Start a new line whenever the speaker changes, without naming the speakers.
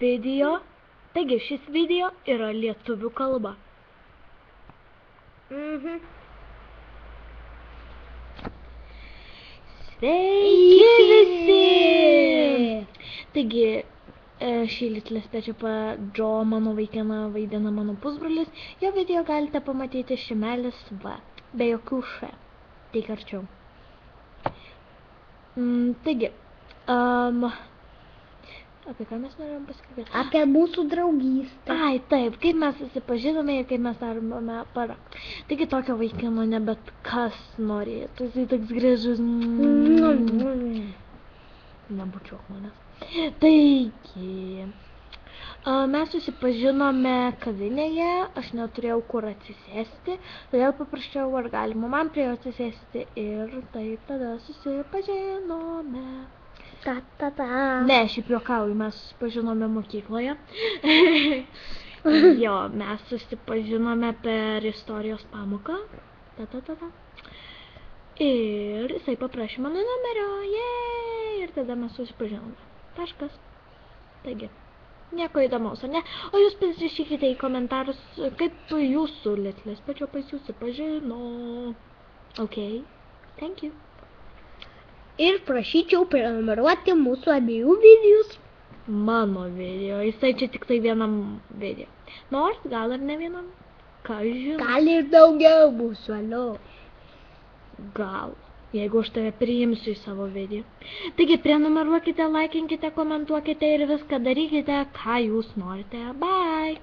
video. Taigi, šis video yra lietuvių kalba. Sveiki visi! Taigi, šį Little Stitch Joe, mano vaikiną, vaidina mano pusbrolis. Jo video galite pamatyti Šimelis V, be jokių š. Tik arčiau. Taigi, apie ką mes norėjom pasikalbėti?
Apie mūsų draugystę.
Ai, taip, kaip mes susipažinome ir kaip mes darome parą. Taigi tokio vaikino nebet kas norėtų, jisai toks gražus. Nebučiuok manęs. Taigi, mes susipažinome kavinėje, aš neturėjau kur atsisėsti, todėl paprašiau, ar galima man prie jo atsisėsti ir taip tada susipažinome. Ne, šiaip juokauju, mes susipažinome mokykloje. Jo, mes susipažinome per istorijos pamoką. Ir jisai paprašė mano numerio, ir tada mes susipažinome. Taškas. Taigi, nieko įdomaus, ar ne? O jūs pasirašykite į komentarus, kaip jūsų Little Stitch susipažino. Ok, thank you.
Ir prašyčiau prenumeruoti mūsų abiejų videos.
Mano video, jisai čia tik tai vienam video. Nors, gal ir ne vienam. Ką žinau?
Gal ir daugiau mūsų, alio.
Gal, jeigu aš tave priimsiu į savo video. Taigi, prenumeruokite, laikinkite, komentuokite ir viską darykite, ką jūs norite. Bye!